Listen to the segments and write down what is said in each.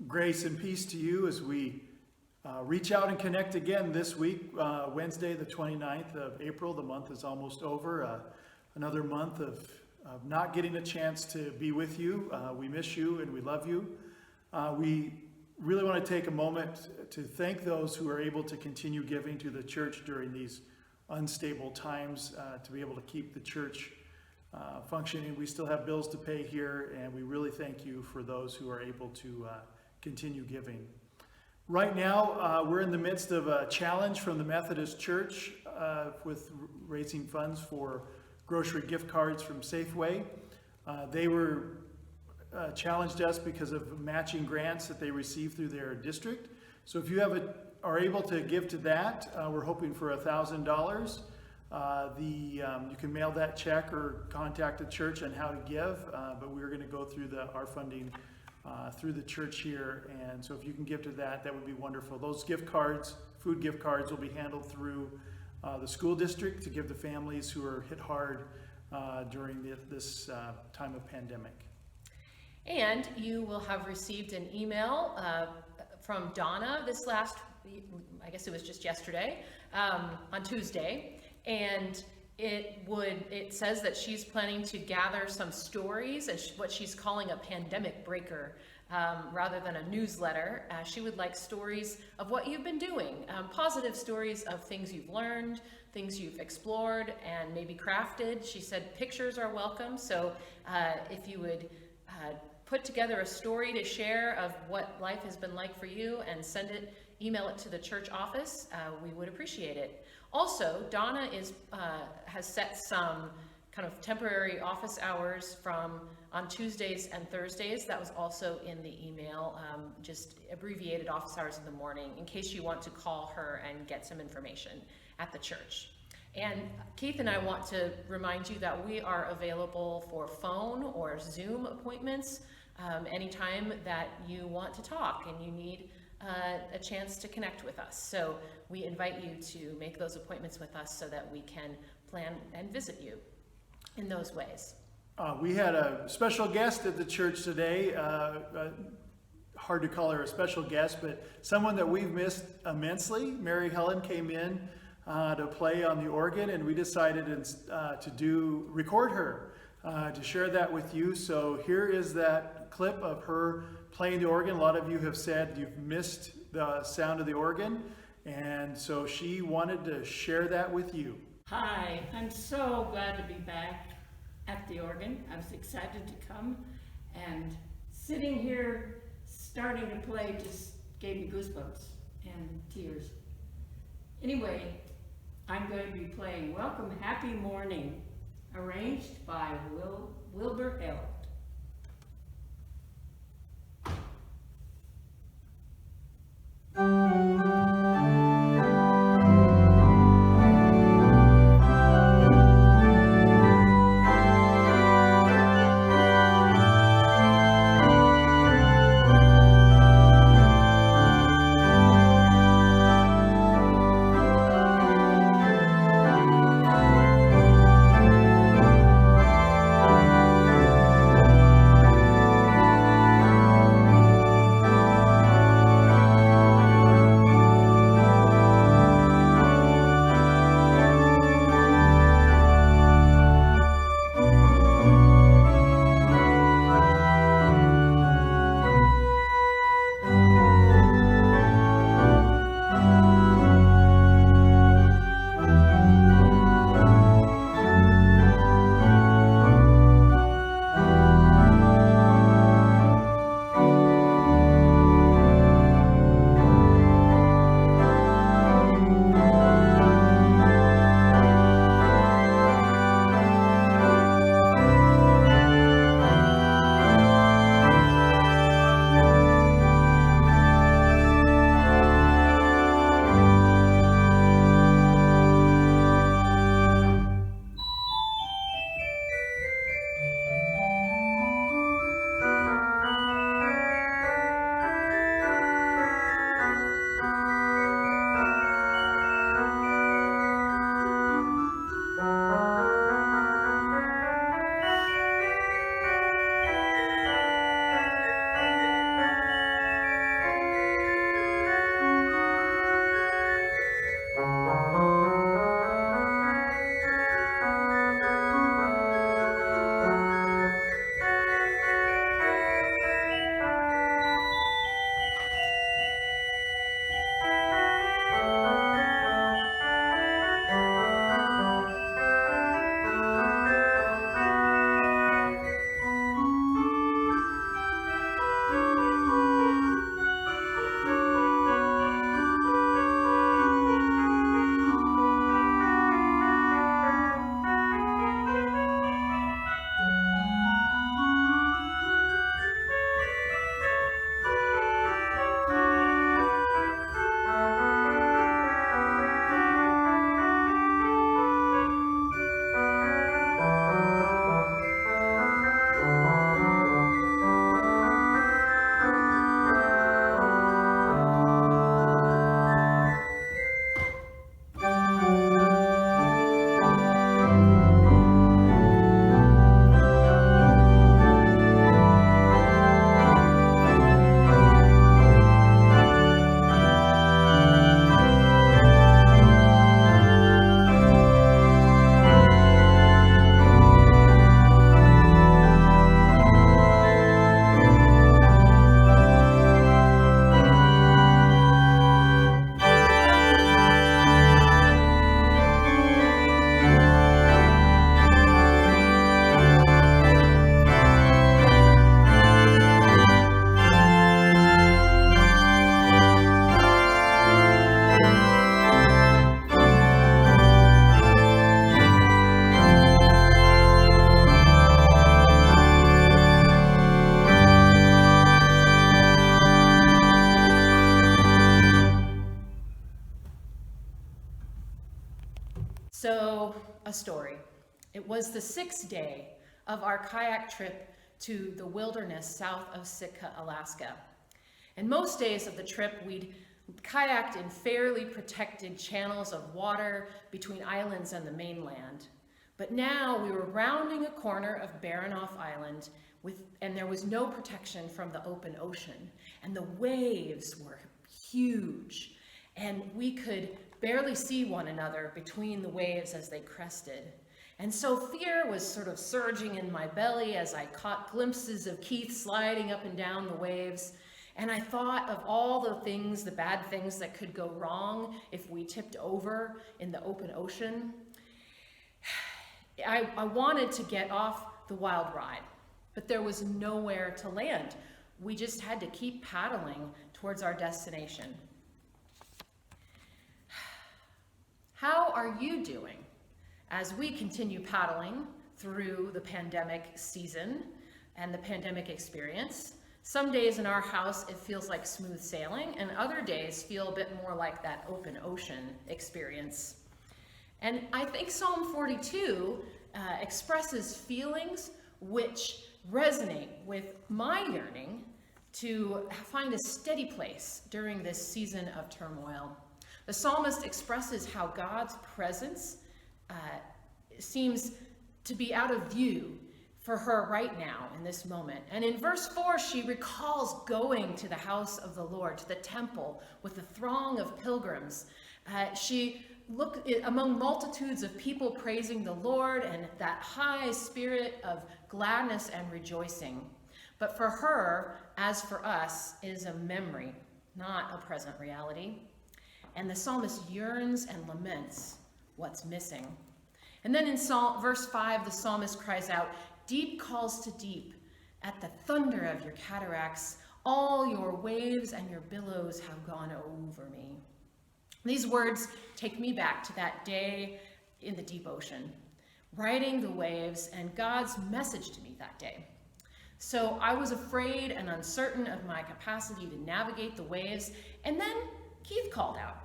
Grace and peace to you as we reach out and connect again this week, Wednesday, the 29th of April. The month is almost over. Another month of not getting a chance to be with you. We miss you and we love you. We really want to take a moment to thank those who are able to continue giving to the church during these unstable times, to be able to keep the church functioning. We still have bills to pay here, and we really thank you for those who are able to continue giving. Right now, we're in the midst of a challenge from the Methodist Church with raising funds for grocery gift cards from Safeway. They were challenged us because of matching grants that they receive through their district. So if you are able to give to that, we're hoping for $1,000. You can mail that check or contact the church on how to give, but we're going to go through our funding through the church here, and so if you can give to that, that would be wonderful. Those gift cards, food gift cards, will be handled through the school district to give to families who are hit hard during this time of pandemic. And you will have received an email from Donna this last, I guess it was just yesterday, on Tuesday, and it says that she's planning to gather some stories, what she's calling a pandemic breaker, rather than a newsletter. She would like stories of what you've been doing, positive stories of things you've learned, things you've explored and maybe crafted. She said pictures are welcome, so if you would put together a story to share of what life has been like for you and email it to the church office, we would appreciate it. Also, Donna has set some kind of temporary office hours on Tuesdays and Thursdays. That was also in the email, just abbreviated office hours in the morning, in case you want to call her and get some information at the church. And Keith and I want to remind you that we are available for phone or Zoom appointments anytime that you want to talk and you need a chance to connect with us. So we invite you to make those appointments with us so that we can plan and visit you in those ways. We had a special guest at the church today. Hard to call her a special guest, but someone that we've missed immensely. Helen came in to play on the organ, and we decided to record her to share that with you. So here is that clip of her playing the organ. A lot of you have said you've missed the sound of the organ, and so she wanted to share that with you. Hi, I'm so glad to be back at the organ. I was excited to come, and sitting here starting to play just gave me goosebumps and tears. Anyway, I'm going to be playing Welcome Happy Morning, arranged by Wilbur Ellis. was the 6th day of our kayak trip to the wilderness south of Sitka, Alaska. And most days of the trip, we'd kayaked in fairly protected channels of water between islands and the mainland. But now we were rounding a corner of Baranof Island, and there was no protection from the open ocean. And the waves were huge, and we could barely see one another between the waves as they crested. And so fear was sort of surging in my belly as I caught glimpses of Keith sliding up and down the waves. And I thought of all the things, the bad things that could go wrong if we tipped over in the open ocean. I wanted to get off the wild ride, but there was nowhere to land. We just had to keep paddling towards our destination. How are you doing as we continue paddling through the pandemic season and the pandemic experience? Some days in our house, it feels like smooth sailing, and other days feel a bit more like that open ocean experience. And I think Psalm 42 expresses feelings which resonate with my yearning to find a steady place during this season of turmoil. The psalmist expresses how God's presence seems to be out of view for her right now in this moment. And in verse 4, she recalls going to the house of the Lord, to the temple with the throng of pilgrims. She looked among multitudes of people praising the Lord and that high spirit of gladness and rejoicing. But for her, as for us, is a memory, not a present reality. And the psalmist yearns and laments what's missing. And then in verse 5, the psalmist cries out, "Deep calls to deep at the thunder of your cataracts. All your waves and your billows have gone over me." These words take me back to that day in the deep ocean, riding the waves and God's message to me that day. So I was afraid and uncertain of my capacity to navigate the waves, and then Keith called out.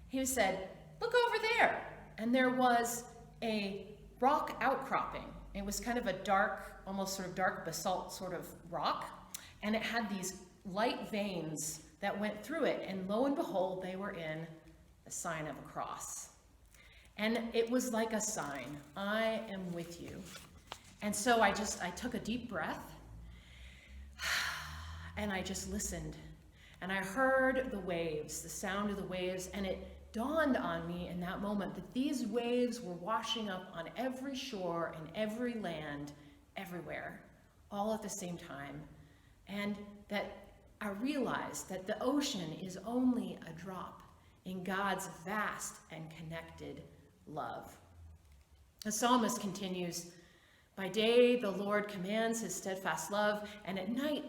He said, "Look over there." And there was a rock outcropping. It was kind of a dark, almost sort of dark basalt sort of rock, and it had these light veins that went through it, and lo and behold, they were in the sign of a cross. And it was like a sign, I am with you. And so I took a deep breath, and I just listened. And I heard the waves, the sound of the waves, and it dawned on me in that moment that these waves were washing up on every shore and every land, everywhere, all at the same time. And that I realized that the ocean is only a drop in God's vast and connected love. The psalmist continues, "By day the Lord commands his steadfast love, and at night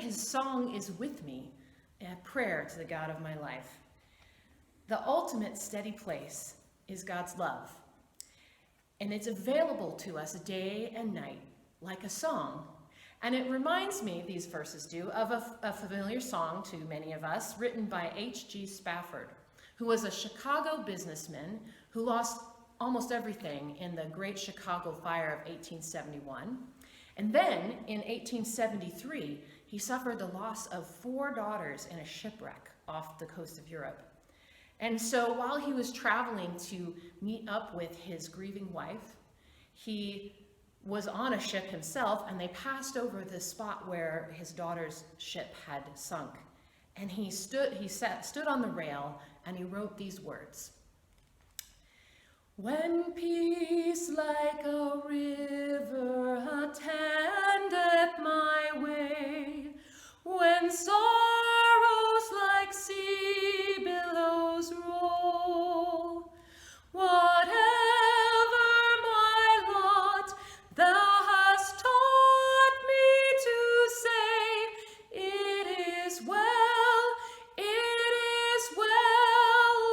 his song is with me, a prayer to the God of my life." The ultimate steady place is God's love, and it's available to us day and night like a song. And it reminds me, these verses do, of a familiar song to many of us written by H.G. Spafford, who was a Chicago businessman who lost almost everything in the Great Chicago Fire of 1871. And then in 1873, he suffered the loss of 4 daughters in a shipwreck off the coast of Europe. And so while he was traveling to meet up with his grieving wife, he was on a ship himself, and they passed over the spot where his daughter's ship had sunk. And he stood on the rail, and he wrote these words: "When peace like a river attendeth my way, when sorrows like sea billows roll, whatever my lot, thou hast taught me to say, it is well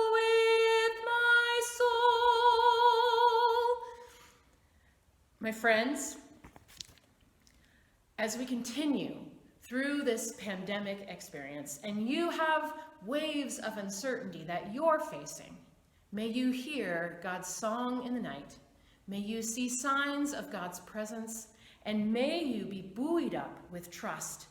with my soul." My friends, as we continue through this pandemic experience, and you have waves of uncertainty that you're facing, may you hear God's song in the night, May you see signs of God's presence, and may you be buoyed up with trust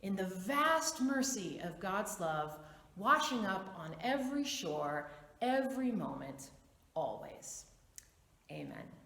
in the vast mercy of God's love, washing up on every shore, every moment, always. Amen.